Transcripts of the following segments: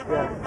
Yeah.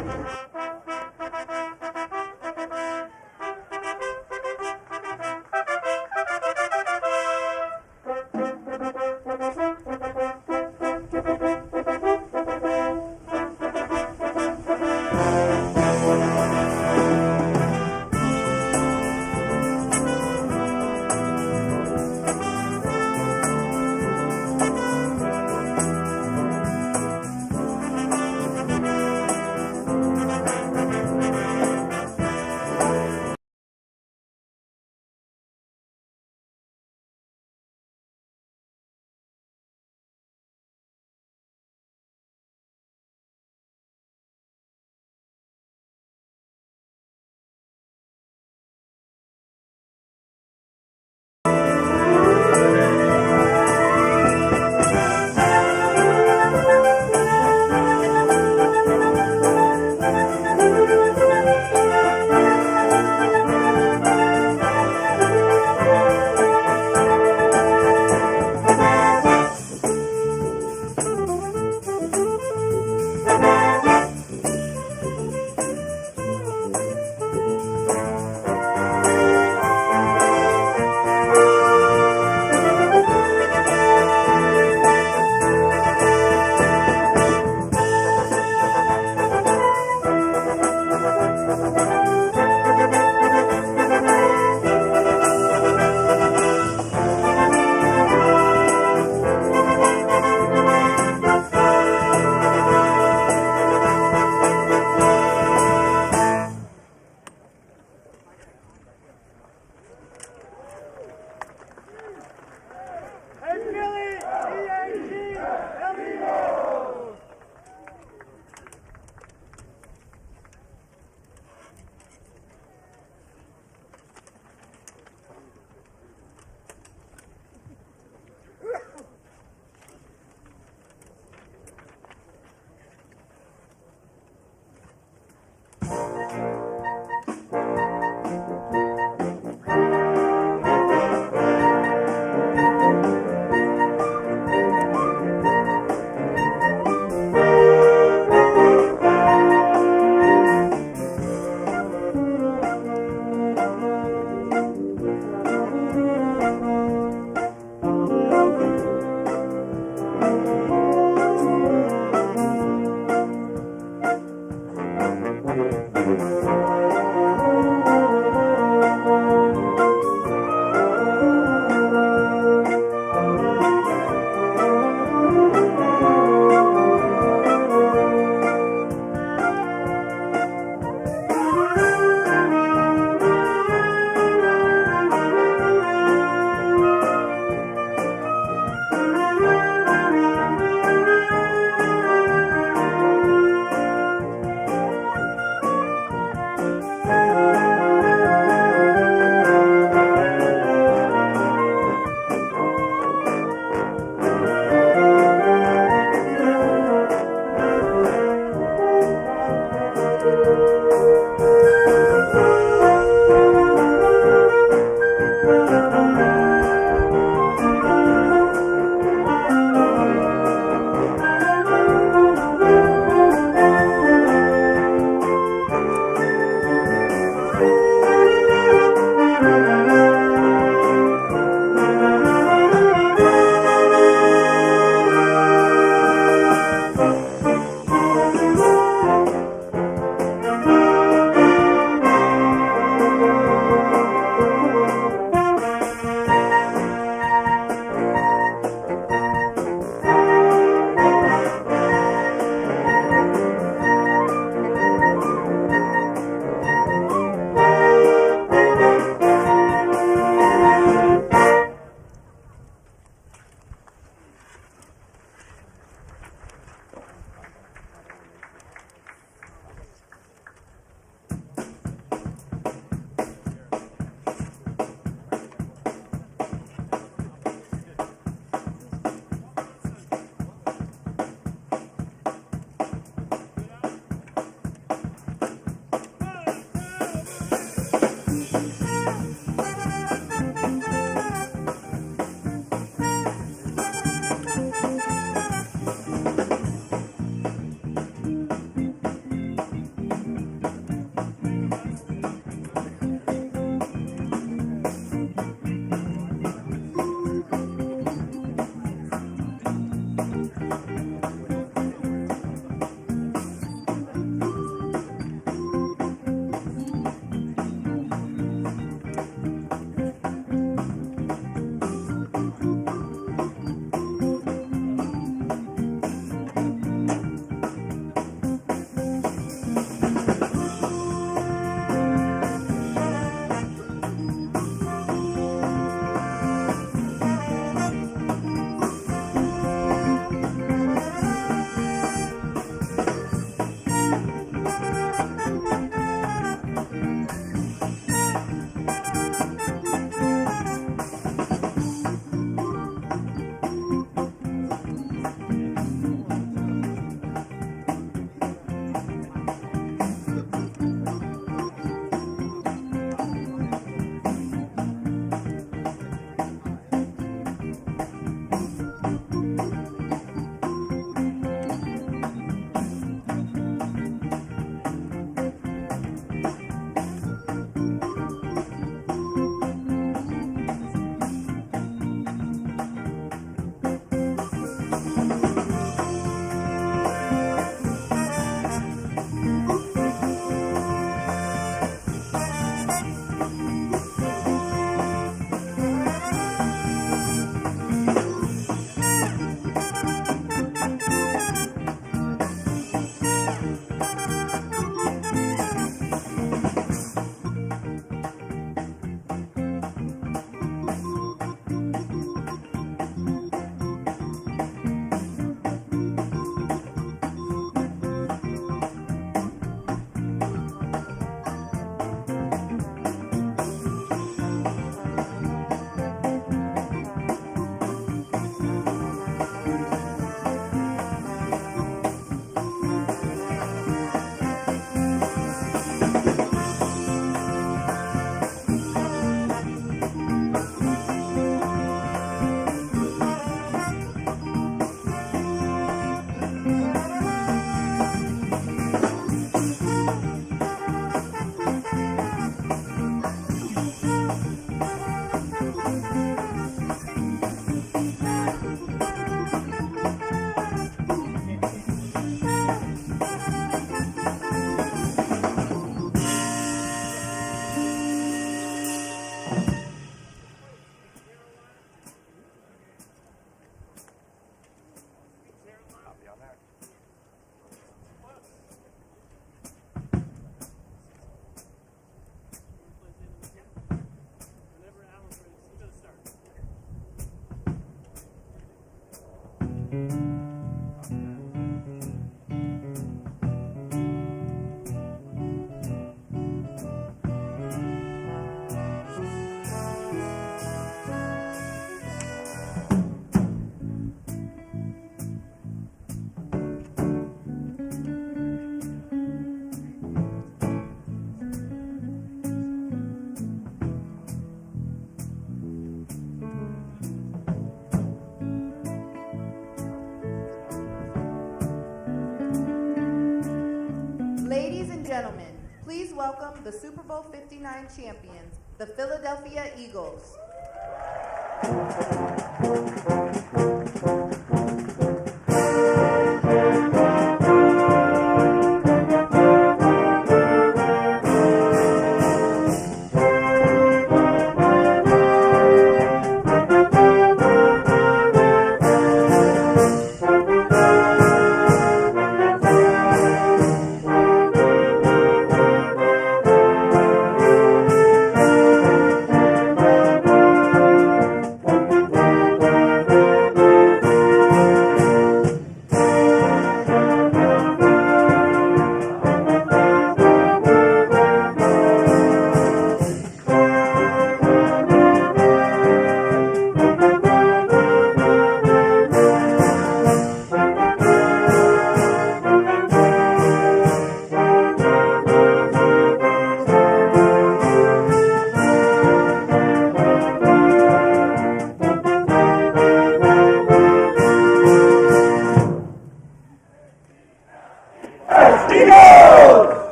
Ladies and gentlemen, please welcome the Super Bowl 59 champions, the Philadelphia Eagles.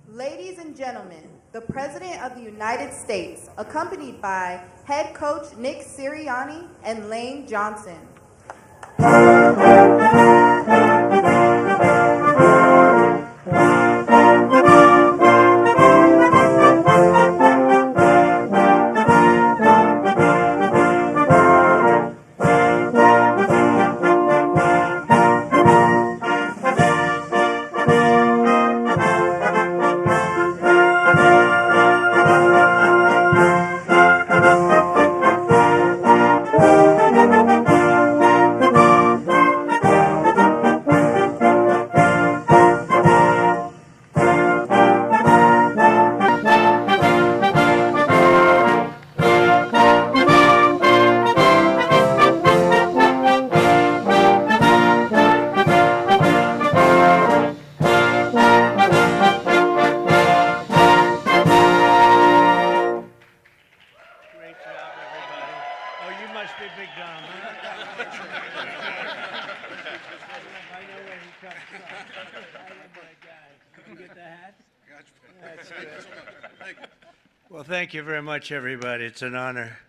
Ladies and gentlemen, the President of the United States, accompanied by head coach Nick Sirianni and Lane Johnson. Well, thank you very much, everybody. It's an honor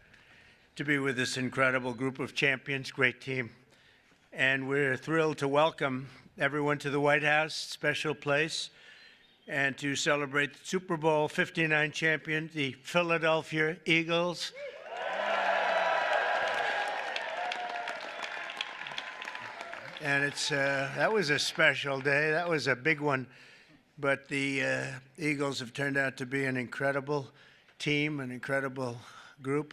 to be with this incredible group of champions, great team. And we're thrilled to welcome everyone to the White House, special place, and to celebrate the Super Bowl 59 champion, the Philadelphia Eagles. And that was a special day. That was a big one. But the Eagles have turned out to be an incredible team, an incredible group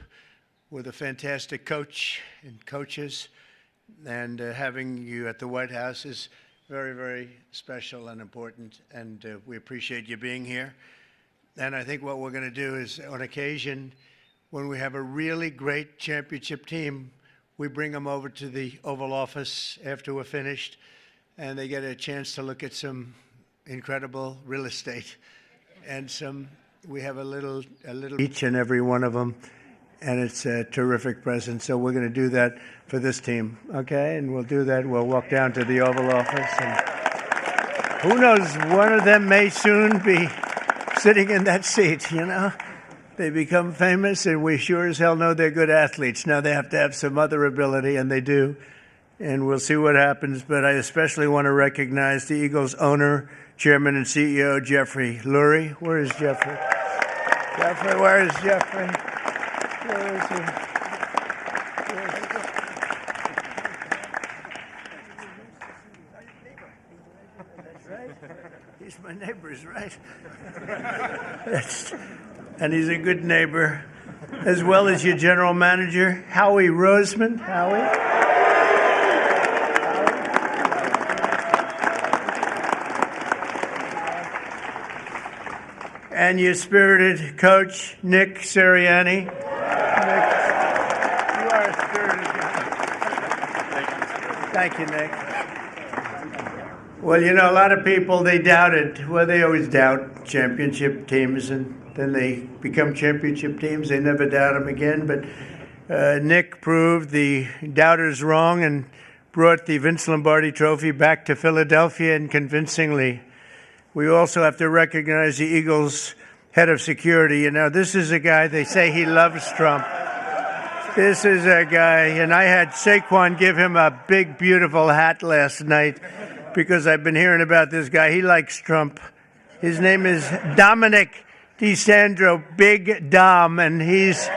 with a fantastic coach and coaches. And having you at the White House is very, very special and important. And we appreciate you being here. And I think what we're going to do is, on occasion, when we have a really great championship team, we bring them over to the Oval Office after we're finished, and they get a chance to look at some incredible real estate. And we have a little each and every one of them, and it's a terrific present. So we're going to do that for this team, okay? And we'll do that. We'll walk down to the Oval Office, and who knows, one of them may soon be sitting in that seat, you know? They become famous, and we sure as hell know they're good athletes. Now they have to have some other ability, and they do. And we'll see what happens. But I especially want to recognize the Eagles owner, chairman, and CEO, Jeffrey Lurie. Where is Jeffrey? Jeffrey, where is Jeffrey? Where is he? That's right. He's my neighbor, is right. And he's a good neighbor, as well as your general manager, Howie Roseman. Howie? And your spirited coach, Nick Sirianni. Nick, you are a spirited coach. Thank you, Nick. Well, you know, a lot of people, they doubted. Well, they always doubt championship teams, and then they become championship teams. They never doubt them again. But Nick proved the doubters wrong and brought the Vince Lombardi Trophy back to Philadelphia, and convincingly. We also have to recognize the Eagles' head of security. You know, this is a guy, they say he loves Trump. This is a guy, and I had Saquon give him a big, beautiful hat last night because I've been hearing about this guy. He likes Trump. His name is Dominic DeSandro, Big Dom, and he's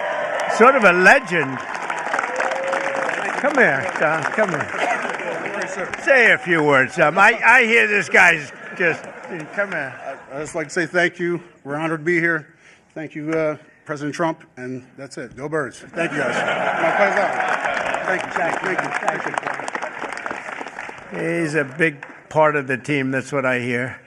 sort of a legend. Come here, Dom, come here. Say a few words, Dom. I hear this guy's just, come here. I'd just like to say thank you. We're honored to be here. Thank you, President Trump, and that's it. Go Birds. Thank you, guys. My pleasure. Thank you. He's a big part of the team. That's what I hear.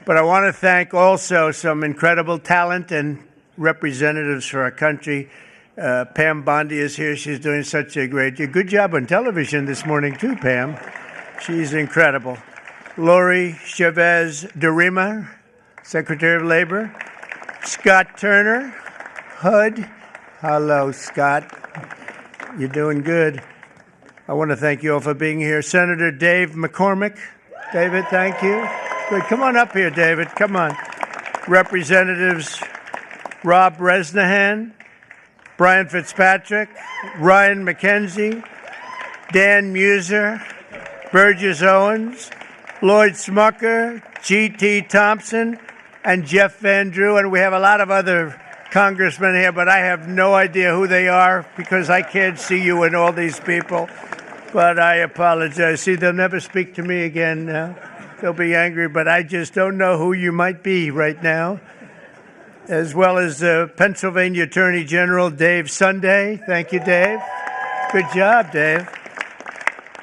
But I want to thank also some incredible talent and representatives for our country. Pam Bondi is here. She's doing such a good job on television this morning, too, Pam. She's incredible. Lori Chavez DeRima, Secretary of Labor. Scott Turner, HUD. Hello, Scott. You're doing good. I want to thank you all for being here. Senator Dave McCormick. David, thank you. Good. Come on up here, David. Come on. Representatives Rob Bresnahan, Brian Fitzpatrick, Ryan McKenzie, Dan Muser, Burgess Owens, Lloyd Smucker, G.T. Thompson, and Jeff Van Drew. And we have a lot of other congressmen here, but I have no idea who they are because I can't see you and all these people. But I apologize. See, they'll never speak to me again now. They'll be angry, but I just don't know who you might be right now. As well as Pennsylvania Attorney General Dave Sunday. Thank you, Dave. Good job, Dave.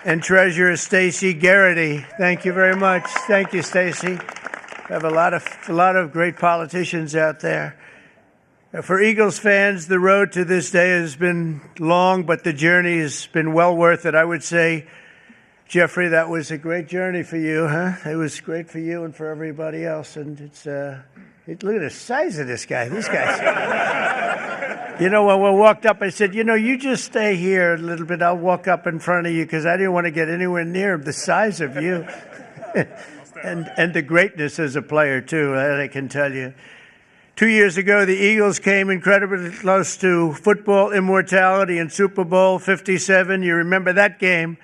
And Treasurer Stacey Garrity. Thank you very much. Thank you, Stacey. We have a lot of great politicians out there. For Eagles fans, the road to this day has been long, but the journey has been well worth it. I would say, Jeffrey, that was a great journey for you, huh? It was great for you and for everybody else. And look at the size of this guy. This guy's... You know, when we walked up, I said, you just stay here a little bit. I'll walk up in front of you because I didn't want to get anywhere near the size of you. and the greatness as a player, too, that I can tell you. 2 years ago, the Eagles came incredibly close to football immortality in Super Bowl 57. You remember that game.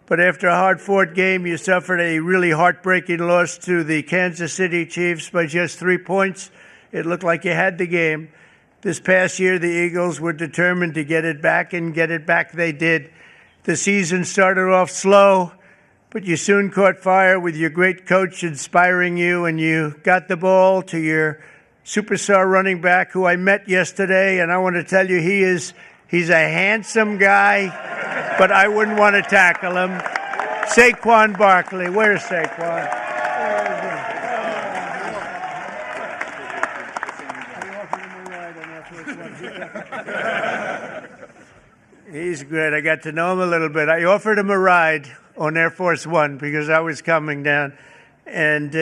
But after a hard-fought game, you suffered a really heartbreaking loss to the Kansas City Chiefs by just 3 points. It looked like you had the game. This past year, the Eagles were determined to get it back, and get it back they did. The season started off slow, but you soon caught fire with your great coach inspiring you, and you got the ball to your superstar running back, who I met yesterday, and I want to tell you he's a handsome guy, but I wouldn't want to tackle him. Saquon Barkley. Where's Saquon? He's great. I got to know him a little bit. I offered him a ride on Air Force One because I was coming down. And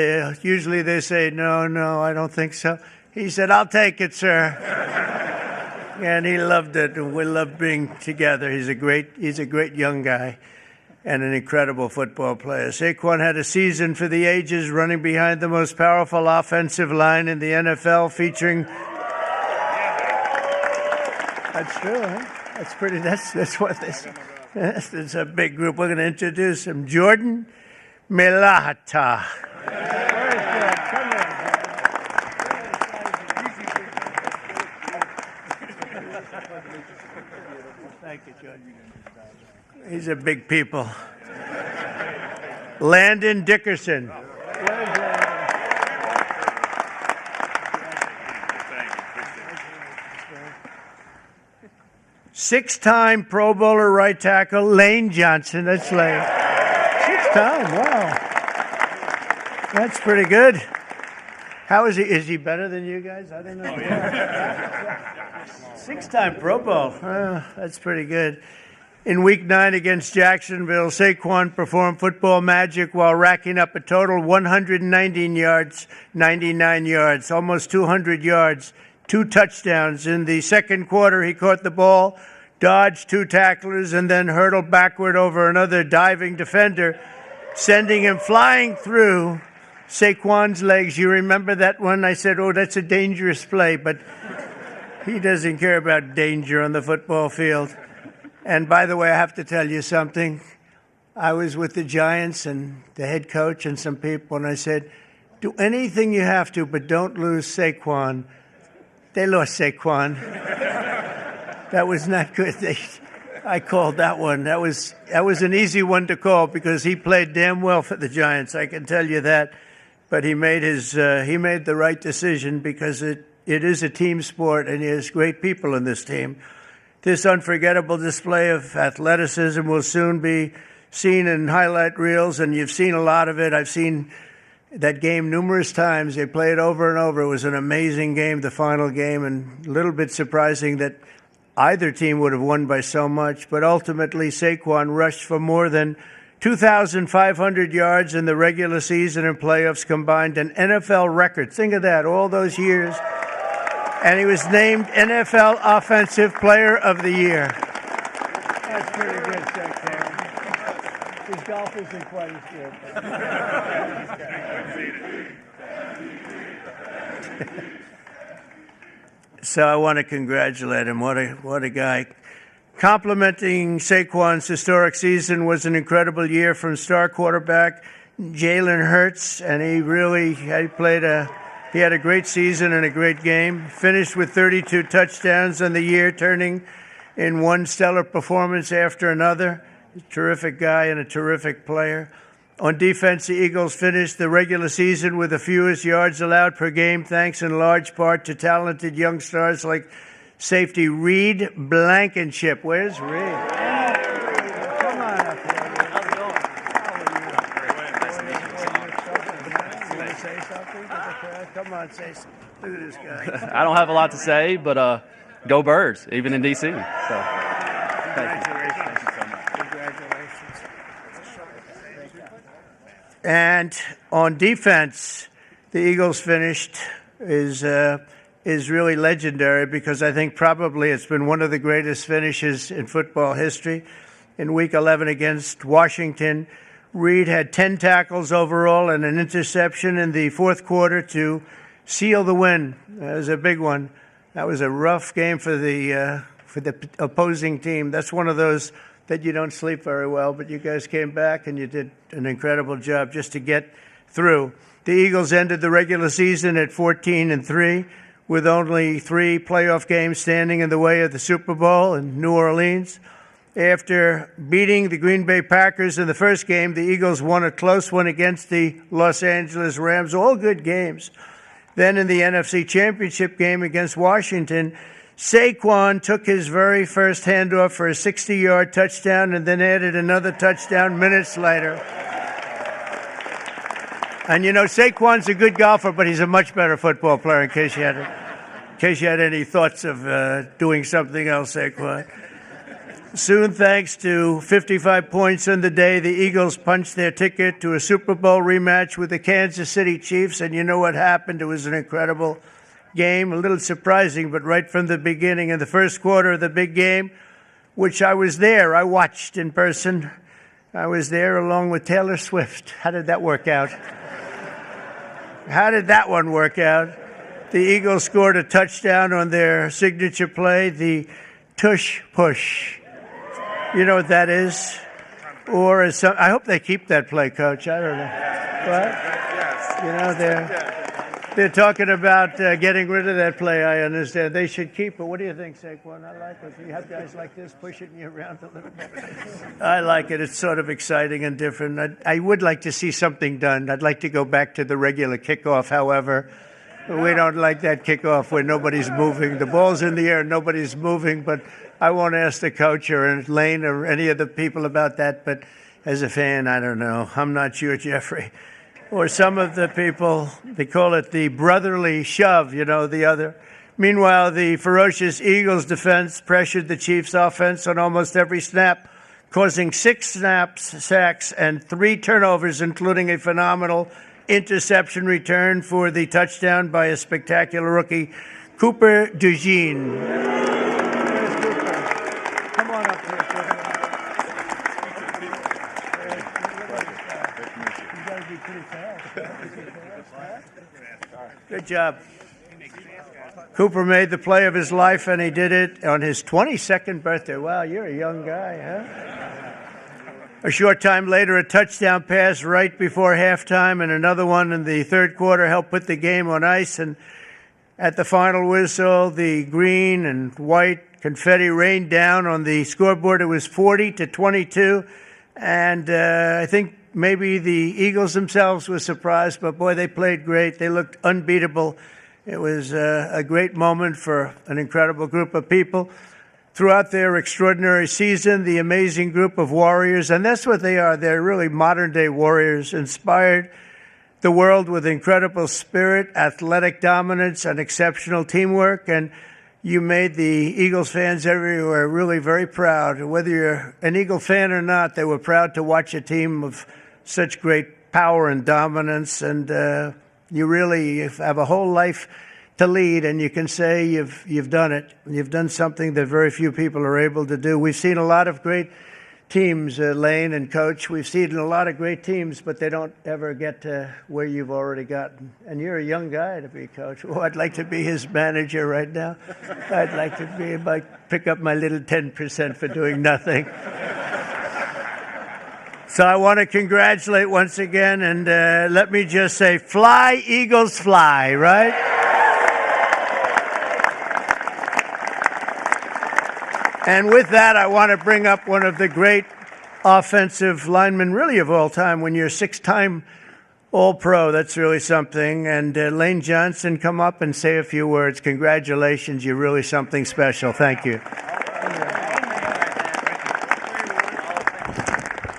usually they say, no, I don't think so. He said, I'll take it, sir. And he loved it. And we loved being together. He's a great young guy and an incredible football player. Saquon had a season for the ages, running behind the most powerful offensive line in the NFL, featuring... That's true, huh? That's pretty. That's what this. It's a big group. We're going to introduce him. Jordan Melata. Thank you, Jordan. These are big people. Landon Dickerson. 6-time Pro Bowler right tackle, Lane Johnson. That's Lane. 6-time, wow. That's pretty good. How is he? Is he better than you guys? I don't know. Oh, yeah. 6-time Pro Bowl. That's pretty good. In Week 9 against Jacksonville, Saquon performed football magic while racking up a total 119 yards, 99 yards, almost 200 yards, 2 touchdowns. In the second quarter, he caught the ball, dodged 2 tacklers, and then hurtled backward over another diving defender, sending him flying through Saquon's legs. You remember that one? I said, oh, that's a dangerous play, but he doesn't care about danger on the football field. And by the way, I have to tell you something. I was with the Giants and the head coach and some people, and I said, do anything you have to, but don't lose Saquon. They lost Saquon. That was not good. I called that one. That was an easy one to call because he played damn well for the Giants. I can tell you that. But he made the right decision because it is a team sport, and there's great people in this team. This unforgettable display of athleticism will soon be seen in highlight reels, and you've seen a lot of it. I've seen that game numerous times. They play it over and over. It was an amazing game, the final game, and a little bit surprising that either team would have won by so much. But ultimately, Saquon rushed for more than 2,500 yards in the regular season and playoffs combined, an NFL record. Think of that, all those years. And he was named NFL Offensive Player of the Year. That's pretty good, Secretary. His golf isn't quite as good. So I want to congratulate him. What a guy. Complimenting Saquon's historic season was an incredible year from star quarterback Jalen Hurts, and he had a great season and a great game. Finished with 32 touchdowns on the year, turning in one stellar performance after another. A terrific guy and a terrific player. On defense, the Eagles finished the regular season with the fewest yards allowed per game, thanks in large part to talented young stars like safety Reed Blankenship. Where's Reed? Come on up here. Say something to the crowd? Come on, say something. Look at this guy. I don't have a lot to say, but go Birds, even in D.C. So, congratulations. Congratulations. And on defense, the Eagles finished is really legendary because I think probably it's been one of the greatest finishes in football history. In Week 11 against Washington, Reed had 10 tackles overall and an interception in the fourth quarter to seal the win. That was a big one. That was a rough game for the opposing team. That's one of those that you don't sleep very well, but you guys came back and you did an incredible job just to get through. The Eagles ended the regular season at 14-3 with only 3 playoff games standing in the way of the Super Bowl in New Orleans. After beating the Green Bay Packers in the first game, the Eagles won a close one against the Los Angeles Rams, all good games. Then in the NFC Championship game against Washington, Saquon took his very first handoff for a 60-yard touchdown and then added another touchdown minutes later. And you know, Saquon's a good golfer, but he's a much better football player, in case you had any thoughts of doing something else, Saquon. Soon, thanks to 55 points in the day, the Eagles punched their ticket to a Super Bowl rematch with the Kansas City Chiefs, and you know what happened? It was an incredible game, a little surprising, but right from the beginning, in the first quarter of the big game, which I was there, I watched in person. I was there along with Taylor Swift. How did that work out? How did that one work out? The Eagles scored a touchdown on their signature play, the tush push. You know what that is? Or is I hope they keep that play, Coach. I don't know. What? You know, they're talking about getting rid of that play. I understand. They should keep it. What do you think, Saquon? I like it. You have guys like this pushing you around a little bit. I like it. It's sort of exciting and different. I would like to see something done. I'd like to go back to the regular kickoff, however. We don't like that kickoff where nobody's moving. The ball's in the air, nobody's moving, but I won't ask the coach or Lane or any of the people about that, but as a fan, I don't know. I'm not sure, Jeffrey. Or some of the people, they call it the brotherly shove, you know, the other. Meanwhile, the ferocious Eagles defense pressured the Chiefs' offense on almost every snap, causing 6 sacks, and 3 turnovers, including a phenomenal interception return for the touchdown by a spectacular rookie, Cooper DeJean. Come on up here. You got to be pretty fast. Good job. Cooper made the play of his life, and he did it on his 22nd birthday. Wow, you're a young guy, huh? A short time later, a touchdown pass right before halftime and another one in the third quarter helped put the game on ice. And at the final whistle, the green and white confetti rained down on the scoreboard. It was 40-22. And I think maybe the Eagles themselves were surprised, but boy, they played great. They looked unbeatable. It was a great moment for an incredible group of people. Throughout their extraordinary season, the amazing group of warriors, and that's what they are, they're really modern-day warriors, inspired the world with incredible spirit, athletic dominance, and exceptional teamwork, and you made the Eagles fans everywhere really very proud. Whether you're an Eagle fan or not, they were proud to watch a team of such great power and dominance, and you really have a whole life to lead, and you can say you've done it. You've done something that very few people are able to do. We've seen a lot of great teams, Lane and Coach. We've seen a lot of great teams, but they don't ever get to where you've already gotten. And you're a young guy to be Coach. Oh, I'd like to be his manager right now. I'd like to be, pick up my little 10% for doing nothing. So I want to congratulate once again, and let me just say, fly, Eagles, fly, right? And with that, I want to bring up one of the great offensive linemen, really of all time. When you're a 6-time All-Pro, that's really something. And Lane Johnson, come up and say a few words. Congratulations, you're really something special. Thank you.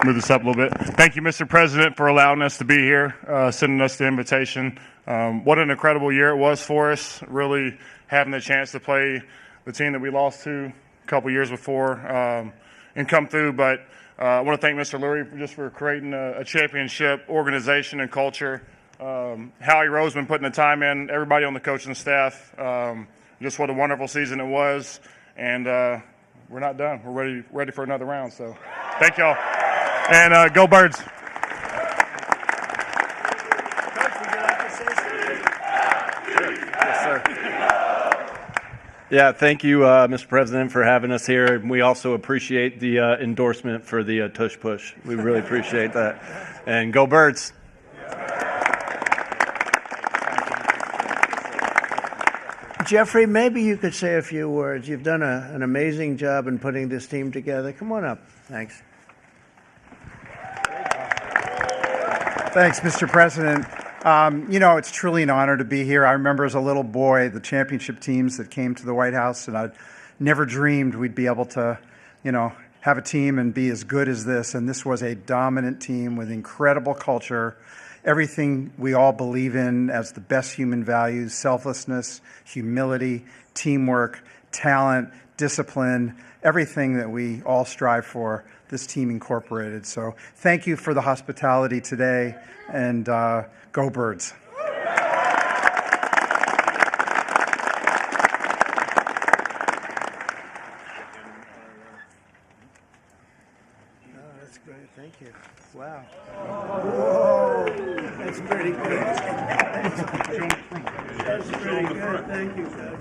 Move this up a little bit. Thank you, Mr. President, for allowing us to be here, sending us the invitation. What an incredible year it was for us, really having the chance to play the team that we lost to a couple years before and come through. But I want to thank Mr. Lurie just for creating a championship organization and culture. Howie Roseman putting the time in, everybody on the coaching staff. Just what a wonderful season it was. And we're not done. We're ready for another round. So thank y'all. And go Birds. Yeah, thank you, Mr. President, for having us here. And we also appreciate the endorsement for the tush push. We really appreciate that. And go Birds. Jeffrey, maybe you could say a few words. You've done an amazing job in putting this team together. Come on up. Thanks. Thanks, Mr. President. It's truly an honor to be here. I remember as a little boy the championship teams that came to the White House, and I'd never dreamed we'd be able to, have a team and be as good as this. And this was a dominant team with incredible culture, everything we all believe in as the best human values: selflessness, humility, teamwork, talent, discipline, everything that we all strive for. This team incorporated. So thank you for the hospitality today, and go Birds. That's great. Thank you. Wow. Whoa. That's pretty good. That's pretty good. Thank you, guys.